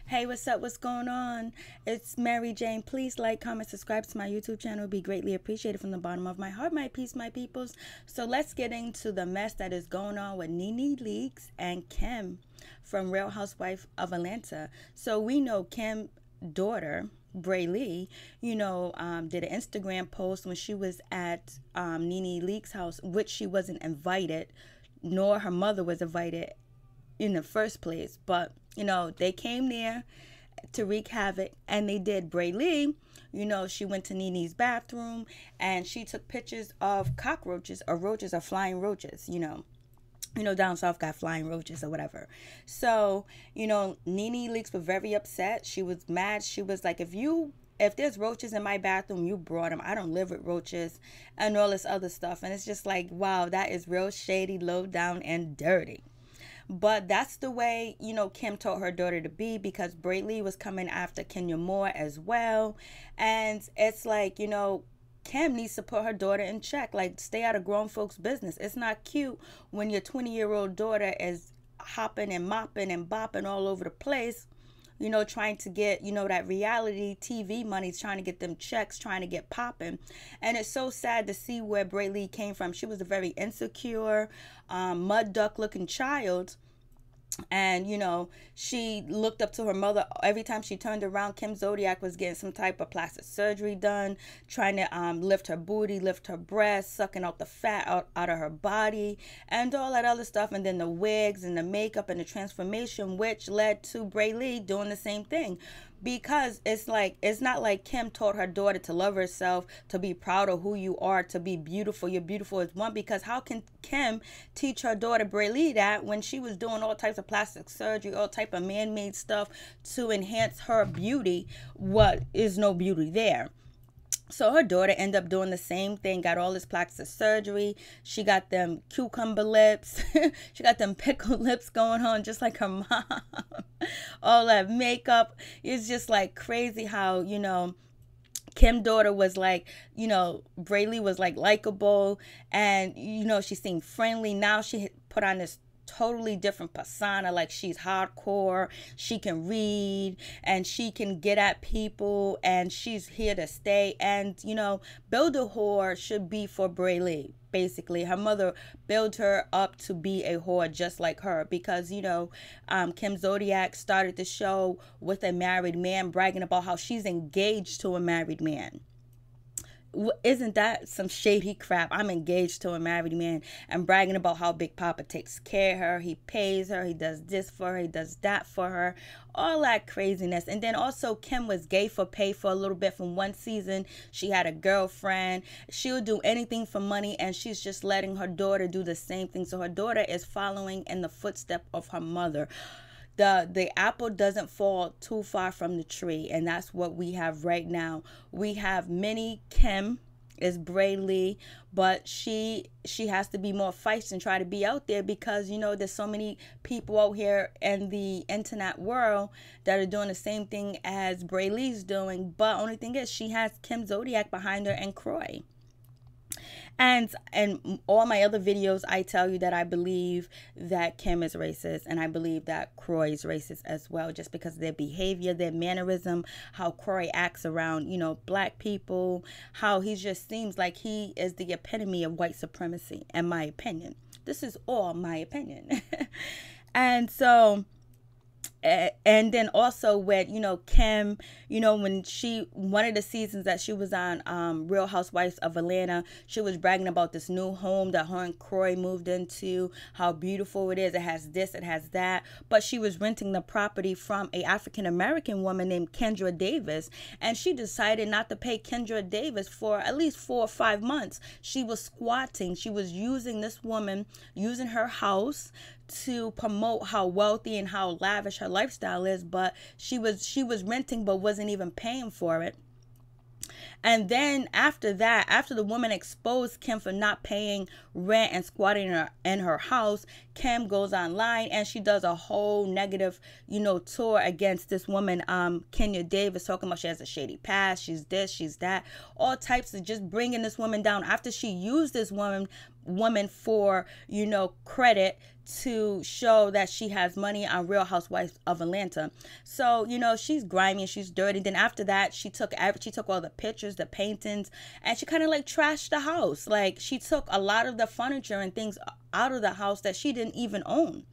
Hey, what's up? What's going on? It's Mary Jane. Please like, comment, subscribe to my YouTube channel. It would be greatly appreciated from the bottom of my heart, my peace, my peoples. So let's get into the mess that is going on with NeNe Leakes and Kim from Real Housewife of Atlanta. So we know Kim's daughter, Brielle, did an Instagram post when she was at NeNe Leakes' house, which she wasn't invited, nor her mother was invited in the first place. But they came there to wreak havoc, and they did. Brielle, she went to NeNe's bathroom and she took pictures of cockroaches or roaches or flying roaches. Down south got flying roaches or whatever. So NeNe Leakes were very upset. She was mad. She was like, if there's roaches in my bathroom, you brought them. I don't live with roaches and all this other stuff. And it's just like, wow, that is real shady, low down, and dirty. But that's the way, Kim told her daughter to be, because Brielle was coming after Kenya Moore as well. And it's like, Kim needs to put her daughter in check. Like, stay out of grown folks' business. It's not cute when your 20-year-old daughter is hopping and mopping and bopping all over the place, trying to get, that reality TV money, trying to get them checks, trying to get popping. And it's so sad to see where Brielle came from. She was a very insecure, mud duck looking child. And she looked up to her mother every time she turned around. Kim Zolciak was getting some type of plastic surgery done, trying to lift her booty, lift her breasts, sucking out the fat out of her body, and all that other stuff. And then the wigs and the makeup and the transformation, which led to Brielle doing the same thing. Because it's not like Kim taught her daughter to love herself, to be proud of who you are, to be beautiful. You're beautiful as one. Because how can Kim teach her daughter Brielle that when she was doing all types of plastic surgery, all type of man-made stuff to enhance her beauty? What is no beauty there? So her daughter ended up doing the same thing, got all this plastic surgery. She got them cucumber lips. She got them pickle lips going on just like her mom. All that makeup. It's just like crazy how, Kim daughter was like, Brielle was like likable, and, she seemed friendly. Now she put on this totally different persona, like she's hardcore, she can read, and she can get at people, and she's here to stay. And build a whore should be for Brielle. Basically, her mother built her up to be a whore just like her, because Kim Zolciak started the show with a married man, bragging about how she's engaged to a married man. Isn't that some shady crap? I'm engaged to a married man, and bragging about how Big Papa takes care of her. He pays her. He does this for her. He does that for her. All that craziness. And then also Kim was gay for pay for a little bit. From one season, she had a girlfriend. She'll do anything for money, and she's just letting her daughter do the same thing. So her daughter is following in the footsteps of her mother. The apple doesn't fall too far from the tree, and that's what we have right now. We have mini Kim is Brielle, but she has to be more feisty and try to be out there, because there's so many people out here in the internet world that are doing the same thing as Brielle's doing. But only thing is, she has Kim Zolciak behind her and Croy. And all my other videos, I tell you that I believe that Kim is racist, and I believe that Croy is racist as well, just because of their behavior, their mannerism, how Croy acts around, black people, how he just seems like he is the epitome of white supremacy, in my opinion. This is all my opinion. And so, and then also with Kim, when one of the seasons that she was on Real Housewives of Atlanta, she was bragging about this new home that her and Croy moved into, how beautiful it is. It has this, it has that. But she was renting the property from a African-American woman named Kendra Davis, and she decided not to pay Kendra Davis for at least 4 or 5 months. She was squatting. She was using this woman, using her house to promote how wealthy and how lavish her lifestyle is, but she was renting but wasn't even paying for it. And then after that, after the woman exposed Kim for not paying rent and squatting in her house, Kim goes online and she does a whole negative, tour against this woman, Kenya Davis, talking about she has a shady past, she's this, she's that, all types of just bringing this woman down after she used this woman for, credit to show that she has money on Real Housewives of Atlanta. So, you know, she's grimy and she's dirty. Then after that, she took all the pictures, the paintings, and she kind of like trashed the house. Like, she took a lot of the furniture and things out of the house that she didn't even own.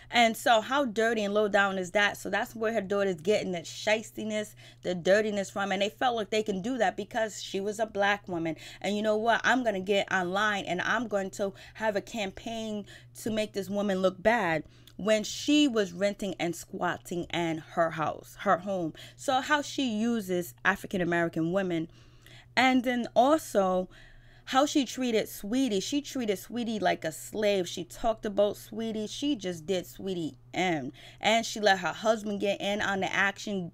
And so how dirty and low down is that? So that's where her daughter's getting the shystiness, the dirtiness from. And they felt like they can do that because she was a black woman. And you know what? I'm going to get online and I'm going to have a campaign to make this woman look bad when she was renting and squatting in her house, her home. So how she uses African-American women. And then also how she treated Sweetie. She treated Sweetie like a slave. She talked about Sweetie. She just did Sweetie in. And she let her husband get in on the action,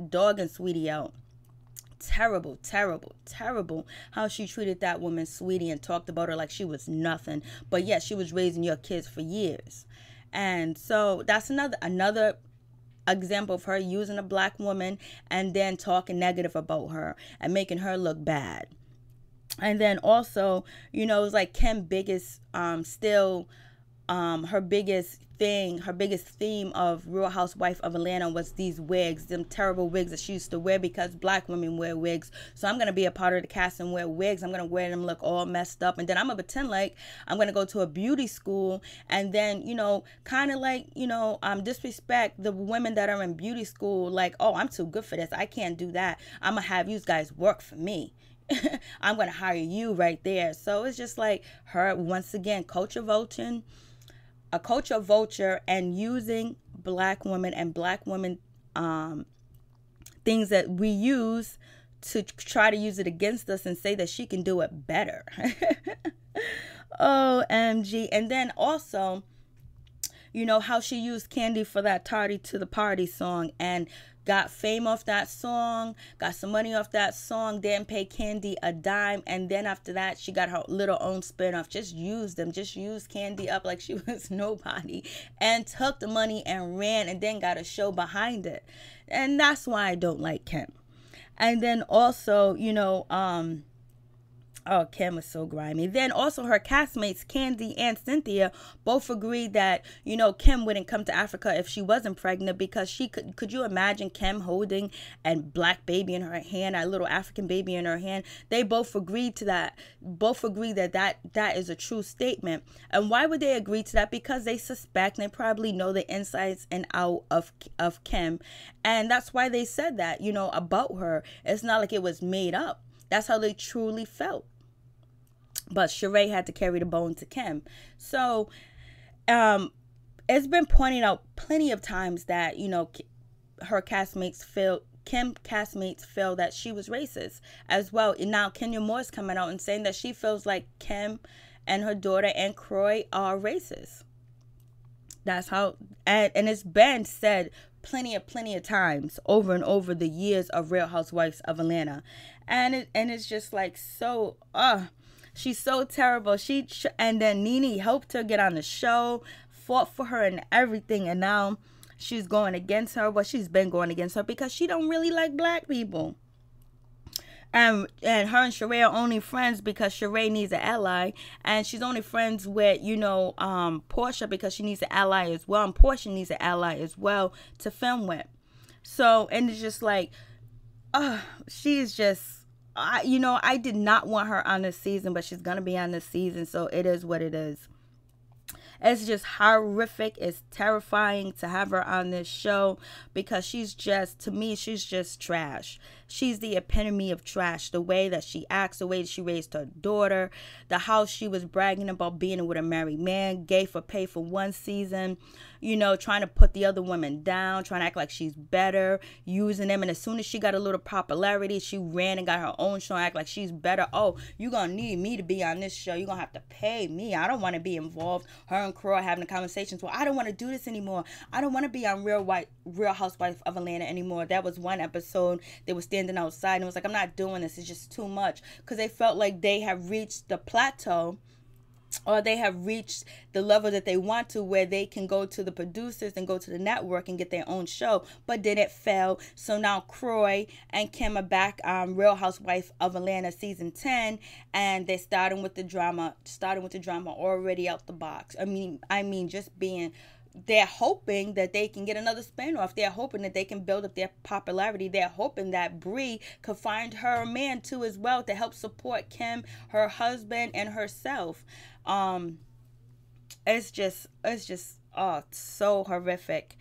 dogging Sweetie out. Terrible, terrible, terrible how she treated that woman, Sweetie, and talked about her like she was nothing. But yet she was raising your kids for years. And so that's another example of her using a black woman and then talking negative about her and making her look bad. And then also, you know, it was like Kim's biggest, her biggest theme of Real Housewife of Atlanta was these wigs, them terrible wigs that she used to wear because black women wear wigs. So I'm going to be a part of the cast and wear wigs. I'm going to wear them, look all messed up. And then I'm going to pretend like I'm going to go to a beauty school and then, you know, kind of like, you know, disrespect the women that are in beauty school. Like, oh, I'm too good for this. I can't do that. I'm going to have you guys work for me. I'm going to hire you right there. So it's just like her, once again, culture vulture and using black women and black women things that we use to try to use it against us and say that she can do it better. OMG. And then also, you know, how she used Candy for that Tardy to the Party song and got fame off that song, got some money off that song, didn't pay Candy a dime. And then after that, she got her little own spin-off. Just used them. Just used Candy up like she was nobody. And took the money and ran and then got a show behind it. And that's why I don't like Kim. And then also, you know, oh, Kim was so grimy. Then also her castmates, Candy and Cynthia, both agreed that, you know, Kim wouldn't come to Africa if she wasn't pregnant because she could you imagine Kim holding a black baby in her hand, a little African baby in her hand? They both agreed to that. Both agreed that that is a true statement. And why would they agree to that? Because they suspect and they probably know the insides and out of Kim. And that's why they said that, you know, about her. It's not like it was made up. That's how they truly felt. But Sheree had to carry the bone to Kim. So it's been pointed out plenty of times that, you know, Kim castmates feel that she was racist as well. And now Kenya Moore's coming out and saying that she feels like Kim and her daughter and Croy are racist. That's how, and it's been said plenty of times over and over the years of Real Housewives of Atlanta. And it's just like so, she's so terrible. And then NeNe helped her get on the show, fought for her and everything. And now she's going against her. Well, she's been going against her because she don't really like black people. And her and Sheree are only friends because Sheree needs an ally. And she's only friends with, you know, Portia because she needs an ally as well. And Portia needs an ally as well to film with. So, and it's just like, she's just, you know, I did not want her on this season, but she's going to be on this season. So it is what it is. It's just horrific. It's terrifying to have her on this show because she's just, to me, she's just trash. She's the epitome of trash. The way that she acts, the way that she raised her daughter, the how she was bragging about being with a married man, gay for pay for one season, you know, trying to put the other women down, trying to act like she's better, using them. And as soon as she got a little popularity, she ran and got her own show and act like she's better. Oh, you're going to need me to be on this show. You're going to have to pay me. I don't want to be involved. Her and Crow having conversations. Well, I don't want to do this anymore. I don't want to be on Real Housewives of Atlanta anymore. That was one episode. They were standing outside and it was like, I'm not doing this. It's just too much. Because they felt like they have reached the plateau or they have reached the level that they want to, where they can go to the producers and go to the network and get their own show, but then it fell. So now Croy and Kim are back on Real Housewife of Atlanta season 10, and they're starting with the drama already out the box. I mean just being, they're hoping that they can get another spinoff. They're hoping that they can build up their popularity. They're hoping that Brie could find her man too as well, to help support Kim, her husband, and herself. It's just oh, so horrific.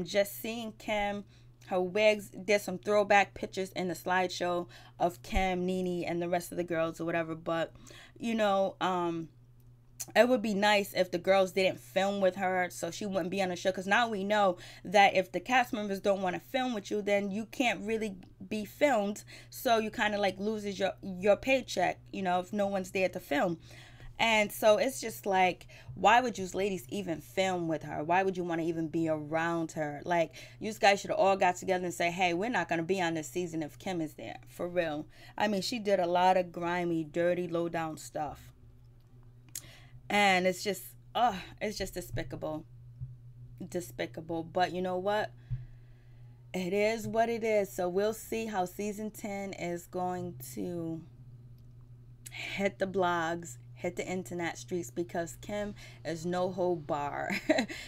Just seeing Kim, her wigs. There's some throwback pictures in the slideshow of Kim, NeNe, and the rest of the girls or whatever. But you know, it would be nice if the girls didn't film with her, so she wouldn't be on the show. Because now we know that if the cast members don't want to film with you, then you can't really be filmed. So you kind of like loses your paycheck, if no one's there to film. And so it's just like, why would you ladies even film with her? Why would you want to even be around her? Like, you guys should have all got together and say, hey, we're not going to be on this season if Kim is there. For real. I mean, she did a lot of grimy, dirty, low down stuff. And it's just despicable. Despicable. But you know what? It is what it is. So we'll see how season 10 is going to hit the blogs, hit the internet streets, because Kim is no hold bar.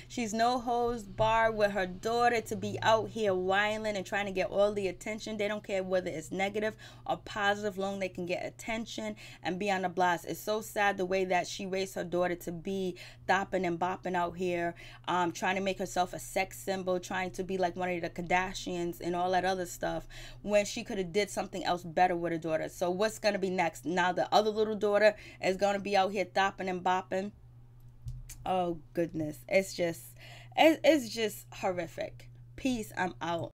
She's no holds bar with her daughter to be out here whining and trying to get all the attention. They don't care whether it's negative or positive, long they can get attention and be on the blast. It's so sad the way that she raised her daughter to be thopping and bopping out here, trying to make herself a sex symbol, trying to be like one of the Kardashians and all that other stuff, when she could have did something else better with her daughter. So what's going to be next? Now the other little daughter is going to be out here thopping and bopping. Oh goodness, it's just horrific. Peace. I'm out.